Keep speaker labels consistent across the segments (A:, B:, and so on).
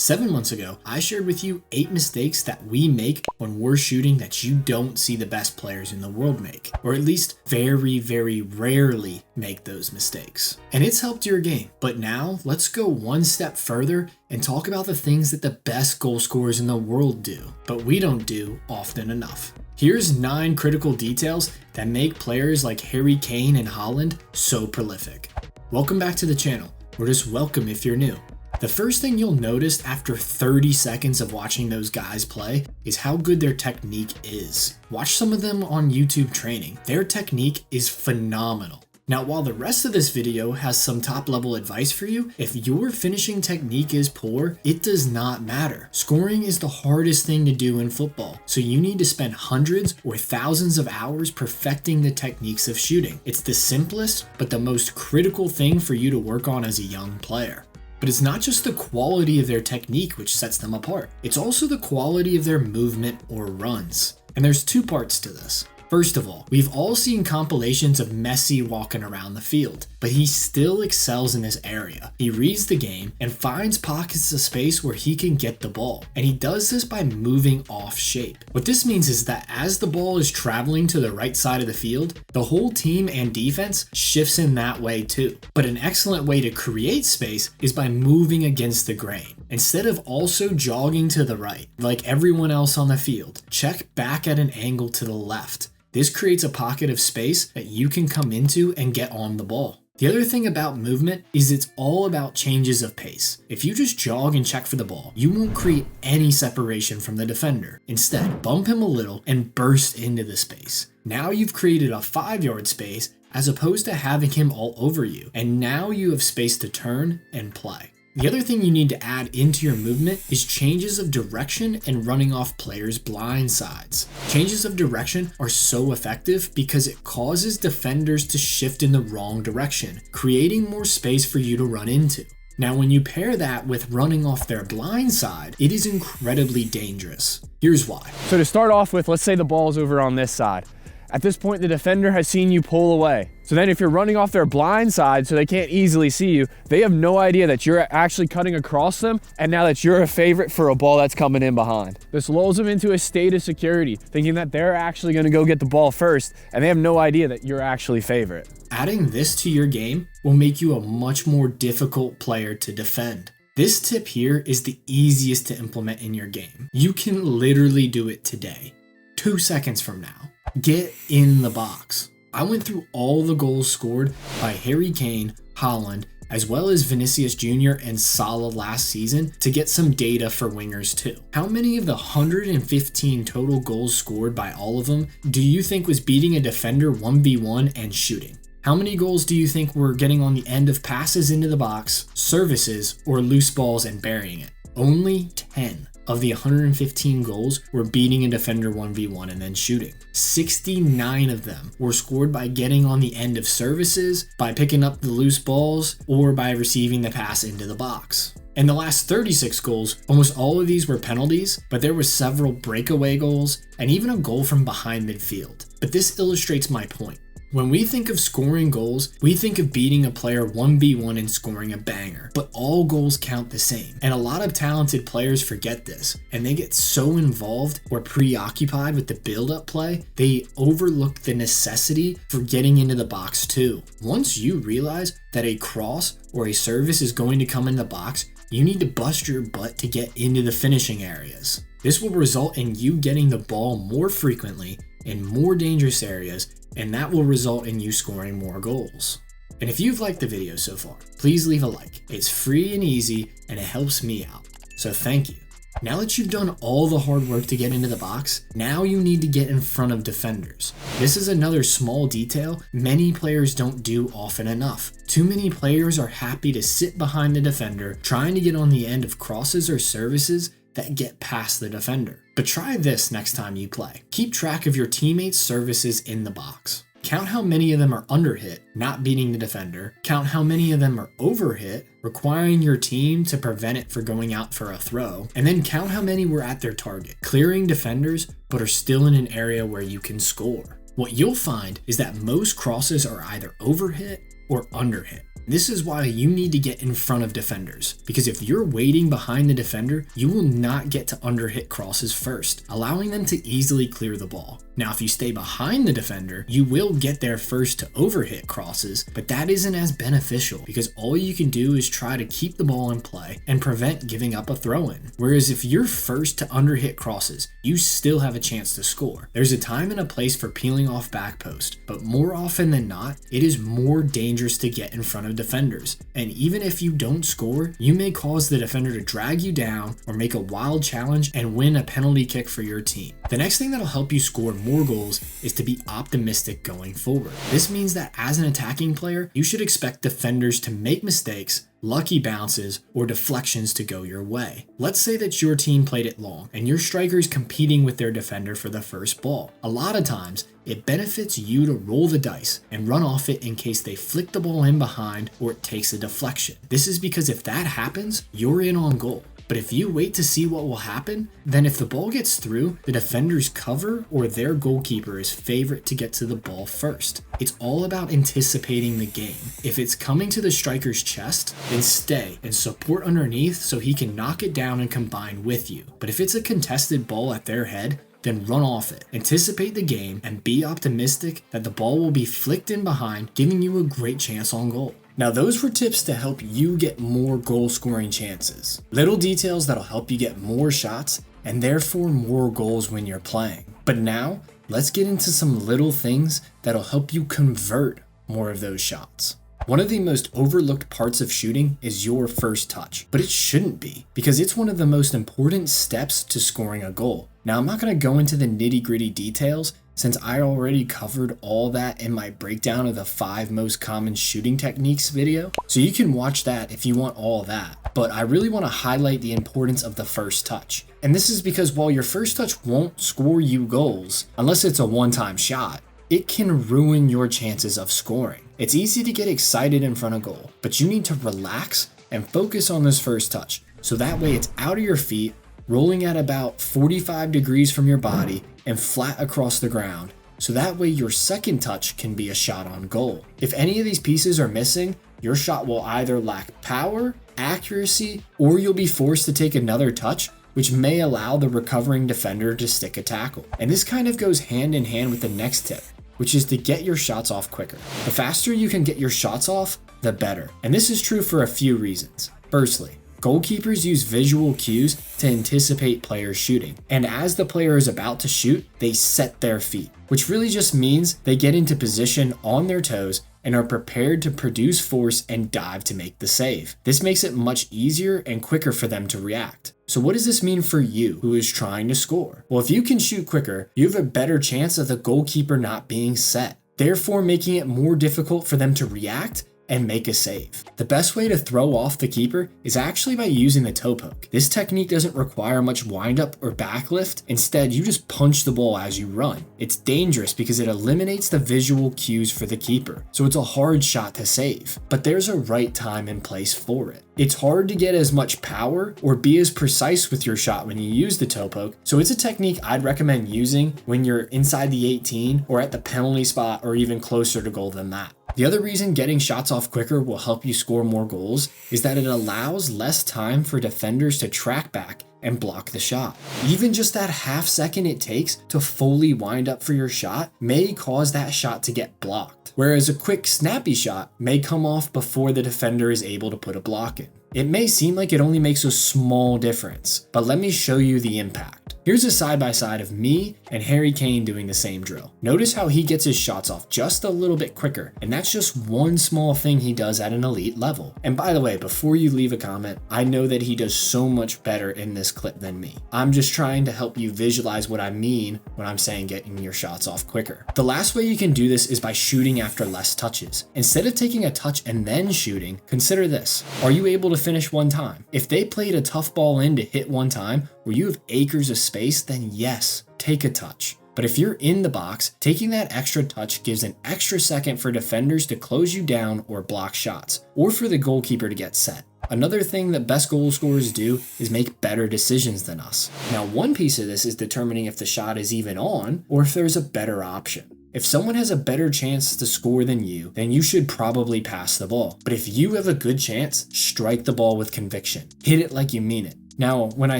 A: 7 months ago, I shared with you 8 mistakes that we make when we're shooting that you don't see the best players in the world make, or at least very, very rarely make those mistakes. And it's helped your game. But now let's go one step further and talk about the things that the best goal scorers in the world do, but we don't do often enough. Here's 9 critical details that make players like Harry Kane and Haaland so prolific. Welcome back to the channel, or just welcome if you're new. The first thing you'll notice after 30 seconds of watching those guys play is how good their technique is. Watch some of them on YouTube training. Their technique is phenomenal. Now, while the rest of this video has some top level advice for you, if your finishing technique is poor, it does not matter. Scoring is the hardest thing to do in football, so you need to spend hundreds or thousands of hours perfecting the techniques of shooting. It's the simplest, but the most critical thing for you to work on as a young player. But it's not just the quality of their technique which sets them apart. It's also the quality of their movement or runs. And there's 2 parts to this. First of all, we've all seen compilations of Messi walking around the field, but he still excels in this area. He reads the game and finds pockets of space where he can get the ball, and he does this by moving off shape. What this means is that as the ball is traveling to the right side of the field, the whole team and defense shifts in that way too. But an excellent way to create space is by moving against the grain. Instead of also jogging to the right, like everyone else on the field, check back at an angle to the left. This creates a pocket of space that you can come into and get on the ball. The other thing about movement is it's all about changes of pace. If you just jog and check for the ball, you won't create any separation from the defender. Instead, bump him a little and burst into the space. Now you've created a 5-yard space as opposed to having him all over you, and now you have space to turn and play. The other thing you need to add into your movement is changes of direction and running off players' blind sides. Changes of direction are so effective because it causes defenders to shift in the wrong direction, creating more space for you to run into. Now, when you pair that with running off their blind side, it is incredibly dangerous. Here's why.
B: So to start off with, let's say the ball's over on this side. At this point, the defender has seen you pull away. So then if you're running off their blind side so they can't easily see you, they have no idea that you're actually cutting across them, and now that you're a favorite for a ball that's coming in behind. This lulls them into a state of security, thinking that they're actually gonna go get the ball first, and they have no idea that you're actually favorite.
A: Adding this to your game will make you a much more difficult player to defend. This tip here is the easiest to implement in your game. You can literally do it today, 2 seconds from now. Get in the box. I went through all the goals scored by Harry Kane, Haaland, as well as Vinicius Junior and Salah last season to get some data for wingers too. How many of the 115 total goals scored by all of them do you think was beating a defender 1v1 and shooting? How many goals do you think were getting on the end of passes into the box, services, or loose balls and burying it? Only 10 of the 115 goals were beating a defender 1v1 and then shooting. 69 of them were scored by getting on the end of services, by picking up the loose balls, or by receiving the pass into the box. In the last 36 goals, almost all of these were penalties, but there were several breakaway goals and even a goal from behind midfield. But this illustrates my point. When we think of scoring goals, we think of beating a player 1v1 and scoring a banger, but all goals count the same. And a lot of talented players forget this, and they get so involved or preoccupied with the build-up play, they overlook the necessity for getting into the box too. Once you realize that a cross or a service is going to come in the box, you need to bust your butt to get into the finishing areas. This will result in you getting the ball more frequently in more dangerous areas, and that will result in you scoring more goals. And if you've liked the video so far, please leave a like. It's free and easy, and it helps me out. So thank you. Now that you've done all the hard work to get into the box, now you need to get in front of defenders. This is another small detail many players don't do often enough. Too many players are happy to sit behind the defender, trying to get on the end of crosses or services that get past the defender. But try this next time you play. Keep track of your teammates' services in the box. Count how many of them are under hit, not beating the defender. Count how many of them are over hit, requiring your team to prevent it from going out for a throw. And then count how many were at their target, clearing defenders, but are still in an area where you can score. What you'll find is that most crosses are either over hit or under hit. This is why you need to get in front of defenders, because if you're waiting behind the defender, you will not get to underhit crosses first, allowing them to easily clear the ball. Now, if you stay behind the defender, you will get there first to overhit crosses, but that isn't as beneficial because all you can do is try to keep the ball in play and prevent giving up a throw-in. Whereas if you're first to underhit crosses, you still have a chance to score. There's a time and a place for peeling off back post, but more often than not, it is more dangerous to get in front of defenders. And even if you don't score, you may cause the defender to drag you down or make a wild challenge and win a penalty kick for your team. The next thing that'll help you score more goals is to be optimistic going forward. This means that as an attacking player, you should expect defenders to make mistakes, lucky bounces, or deflections to go your way. Let's say that your team played it long and your striker's competing with their defender for the first ball. A lot of times, it benefits you to roll the dice and run off it in case they flick the ball in behind or it takes a deflection. This is because if that happens, you're in on goal. But if you wait to see what will happen, then if the ball gets through, the defender's cover or their goalkeeper is favorite to get to the ball first. It's all about anticipating the game. If it's coming to the striker's chest, then stay and support underneath so he can knock it down and combine with you. But if it's a contested ball at their head, then run off it. Anticipate the game and be optimistic that the ball will be flicked in behind, giving you a great chance on goal. Now those were tips to help you get more goal scoring chances. Little details that'll help you get more shots and therefore more goals when you're playing. But now, let's get into some little things that'll help you convert more of those shots. One of the most overlooked parts of shooting is your first touch, but it shouldn't be because it's one of the most important steps to scoring a goal. Now I'm not going to go into the nitty-gritty details since I already covered all that in my breakdown of the 5 most common shooting techniques video, so you can watch that if you want all that. But I really want to highlight the importance of the first touch. And this is because while your first touch won't score you goals, unless it's a one-time shot, it can ruin your chances of scoring. It's easy to get excited in front of goal, but you need to relax and focus on this first touch. So that way it's out of your feet, rolling at about 45 degrees from your body and flat across the ground. So that way your second touch can be a shot on goal. If any of these pieces are missing, your shot will either lack power, accuracy, or you'll be forced to take another touch, which may allow the recovering defender to stick a tackle. And this kind of goes hand in hand with the next tip, which is to get your shots off quicker. The faster you can get your shots off, the better. And this is true for a few reasons. Firstly, goalkeepers use visual cues to anticipate players shooting. And as the player is about to shoot, they set their feet, which really just means they get into position on their toes and are prepared to produce force and dive to make the save. This makes it much easier and quicker for them to react. So what does this mean for you who is trying to score? Well, if you can shoot quicker, you have a better chance of the goalkeeper not being set, therefore making it more difficult for them to react and make a save. The best way to throw off the keeper is actually by using the toe poke. This technique doesn't require much windup or backlift. Instead, you just punch the ball as you run. It's dangerous because it eliminates the visual cues for the keeper, so it's a hard shot to save. But there's a right time and place for it. It's hard to get as much power or be as precise with your shot when you use the toe poke, so it's a technique I'd recommend using when you're inside the 18 or at the penalty spot or even closer to goal than that. The other reason getting shots off quicker will help you score more goals is that it allows less time for defenders to track back and block the shot. Even just that half second it takes to fully wind up for your shot may cause that shot to get blocked, whereas a quick snappy shot may come off before the defender is able to put a block in. It may seem like it only makes a small difference, but let me show you the impact. Here's a side-by-side of me and Harry Kane doing the same drill. Notice how he gets his shots off just a little bit quicker, and that's just one small thing he does at an elite level. And by the way, before you leave a comment, I know that he does so much better in this clip than me. I'm just trying to help you visualize what I mean when I'm saying getting your shots off quicker. The last way you can do this is by shooting after less touches. Instead of taking a touch and then shooting, consider this. Are you able to finish one time? If they played a tough ball in to hit one time, where you have acres of space, then yes, take a touch. But if you're in the box, taking that extra touch gives an extra second for defenders to close you down or block shots, or for the goalkeeper to get set. Another thing that best goal scorers do is make better decisions than us. Now, one piece of this is determining if the shot is even on or if there's a better option. If someone has a better chance to score than you, then you should probably pass the ball. But if you have a good chance, strike the ball with conviction. Hit it like you mean it. Now, when I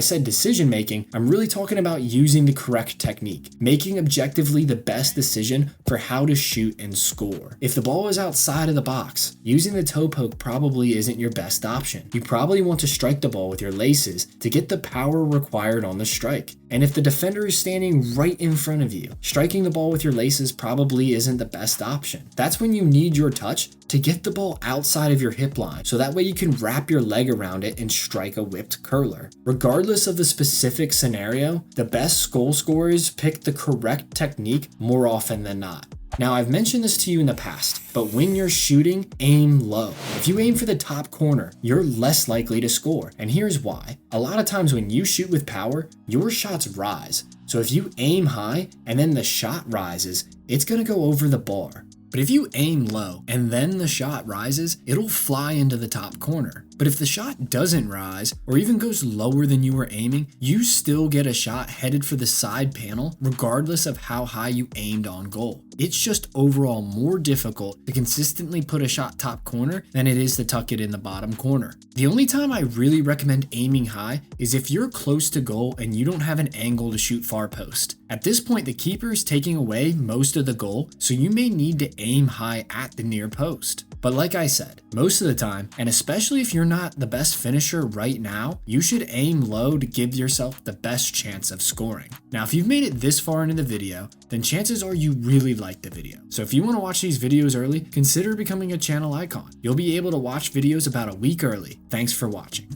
A: said decision making, I'm really talking about using the correct technique, making objectively the best decision for how to shoot and score. If the ball is outside of the box, using the toe poke probably isn't your best option. You probably want to strike the ball with your laces to get the power required on the strike. And if the defender is standing right in front of you, striking the ball with your laces probably isn't the best option. That's when you need your touch to get the ball outside of your hip line, so that way you can wrap your leg around it and strike a whipped curler. Regardless of the specific scenario, the best goal scorers pick the correct technique more often than not. Now, I've mentioned this to you in the past, but when you're shooting, aim low. If you aim for the top corner, you're less likely to score, and here's why. A lot of times when you shoot with power, your shots rise. So if you aim high and then the shot rises, it's gonna go over the bar. But if you aim low and then the shot rises, it'll fly into the top corner. But if the shot doesn't rise or even goes lower than you were aiming, you still get a shot headed for the side panel regardless of how high you aimed on goal. It's just overall more difficult to consistently put a shot top corner than it is to tuck it in the bottom corner. The only time I really recommend aiming high is if you're close to goal and you don't have an angle to shoot far post. At this point, the keeper is taking away most of the goal, so you may need to aim high at the near post. But like I said, most of the time, and especially if you're not the best finisher right now, you should aim low to give yourself the best chance of scoring. Now, if you've made it this far into the video, then chances are you really like the video. So if you want to watch these videos early, consider becoming a channel icon. You'll be able to watch videos about a week early. Thanks for watching.